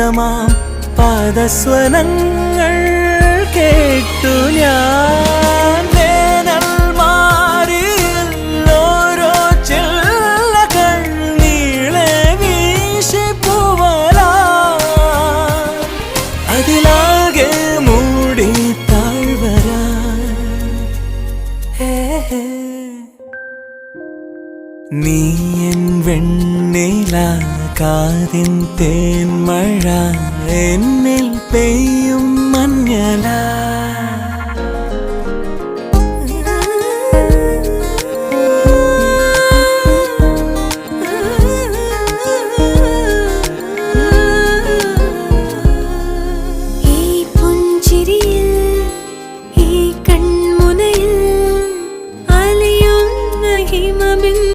ശാന്തമാം പാദസ്വനങ്ങൾ കേട്ടു ഞാൻ. വേനൽ മാറിയിൽ ഓരോ ചില്ലകൾ നീളെ വീശി പൂവലാ അതിലാകെ മൂടി താഴ്വരാ. നീ എൻ വെണ്ണില കാതിൻ തേൻമഴ എന്നിൽ പെയ്യും മഞ്ഞല.